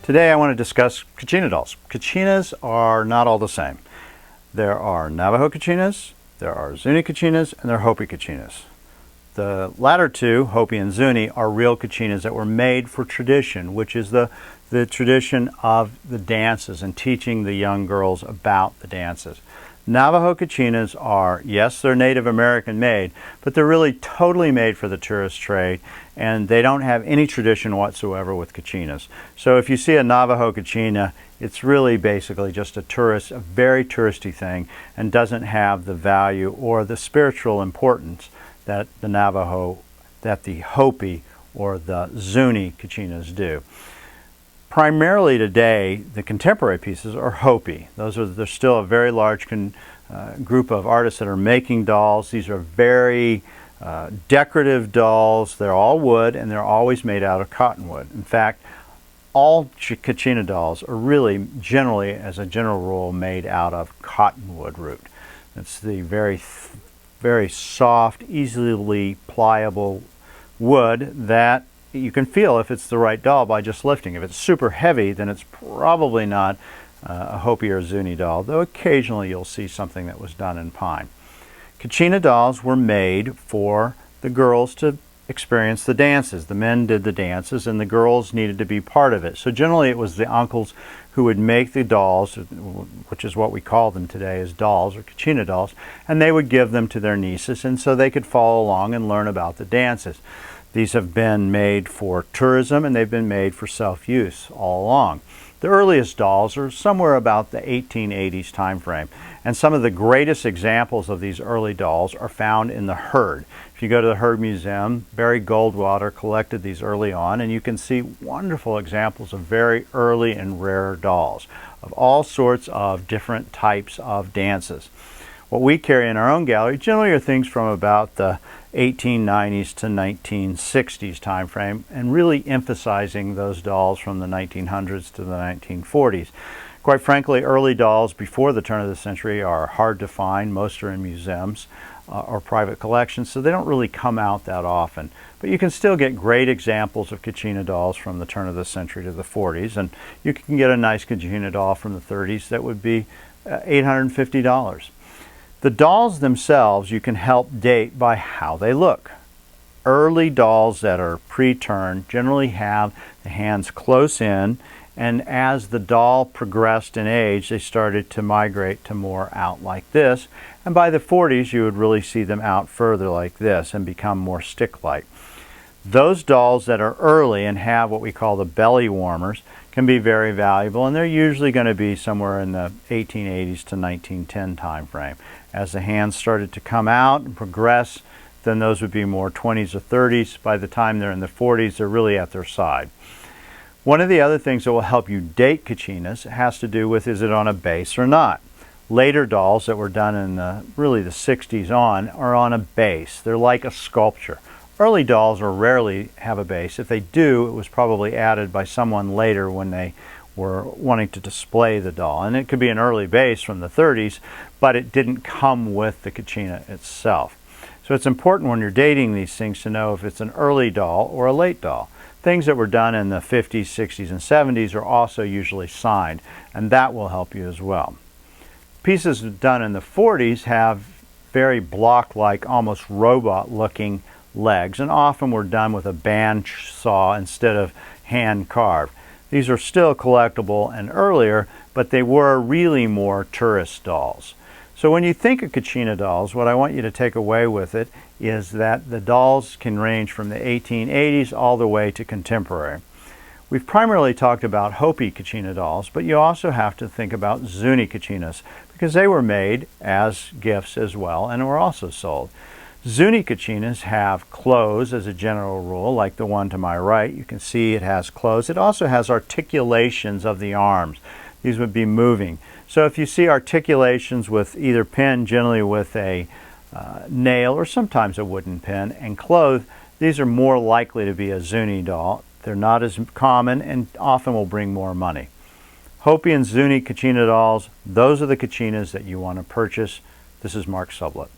Today I want to discuss Kachina dolls. Kachinas are not all the same. There are Navajo Kachinas, there are Zuni Kachinas, and there are Hopi Kachinas. The latter two, Hopi and Zuni, are real Kachinas that were made for tradition, which is the tradition of the dances and teaching the young girls about the dances. Navajo Kachinas are, yes, they're Native American made, but they're really totally made for the tourist trade, and they don't have any tradition whatsoever with Kachinas. So if you see a Navajo Kachina, it's really basically just a very touristy thing, and doesn't have the value or the spiritual importance that the Hopi or the Zuni Kachinas do. Primarily today, the contemporary pieces are Hopi. There's still a very large group of artists that are making dolls. These are very decorative dolls. They're all wood, and they're always made out of cottonwood. In fact, all Kachina dolls are really generally, as a general rule, made out of cottonwood root. It's the very soft, easily pliable wood that you can feel if it's the right doll by just lifting. If it's super heavy, then it's probably not a Hopi or Zuni doll, though occasionally you'll see something that was done in pine. Kachina dolls were made for the girls to experience the dances. The men did the dances and the girls needed to be part of it. So generally it was the uncles who would make the dolls, which is what we call them today as dolls or Kachina dolls, and they would give them to their nieces, and so they could follow along and learn about the dances. These have been made for tourism, and they've been made for self-use all along. The earliest dolls are somewhere about the 1880s time frame, and some of the greatest examples of these early dolls are found in the Herd. If you go to the Herd Museum, Barry Goldwater collected these early on, and you can see wonderful examples of very early and rare dolls of all sorts of different types of dances. What we carry in our own gallery generally are things from about the 1890s to 1960s time frame, and really emphasizing those dolls from the 1900s to the 1940s. Quite frankly, early dolls before the turn of the century are hard to find. Most are in museums or private collections, so they don't really come out that often. But you can still get great examples of Kachina dolls from the turn of the century to the 40s, and you can get a nice Kachina doll from the 30s that would be $850. The dolls themselves you can help date by how they look. Early dolls that are pre-turned generally have the hands close in, and as the doll progressed in age, they started to migrate to more out like this, and by the 40s you would really see them out further like this and become more stick-like. Those dolls that are early and have what we call the belly warmers can be very valuable, and they're usually going to be somewhere in the 1880s to 1910 time frame. As the hands started to come out and progress, then those would be more 20s or 30s. By the time they're in the 40s, they're really at their side. One of the other things that will help you date Kachinas has to do with, is it on a base or not? Later dolls that were done in really the 60s are on a base. They're like a sculpture. Early dolls rarely have a base. If they do, it was probably added by someone later when they were wanting to display the doll. And it could be an early base from the 30s, but it didn't come with the Kachina itself. So it's important when you're dating these things to know if it's an early doll or a late doll. Things that were done in the 50s, 60s, and 70s are also usually signed, and that will help you as well. Pieces done in the 40s have very block-like, almost robot-looking legs, and often were done with a band saw instead of hand carved. These are still collectible and earlier, but they were really more tourist dolls. So when you think of Kachina dolls, what I want you to take away with it is that the dolls can range from the 1880s all the way to contemporary. We've primarily talked about Hopi Kachina dolls, but you also have to think about Zuni Kachinas, because they were made as gifts as well and were also sold. Zuni Kachinas have clothes as a general rule, like the one to my right. You can see it has clothes. It also has articulations of the arms. These would be moving. So if you see articulations with either pin, generally with a nail or sometimes a wooden pin, and clothes, these are more likely to be a Zuni doll. They're not as common and often will bring more money. Hopi and Zuni Kachina dolls, those are the Kachinas that you want to purchase. This is Mark Sublette.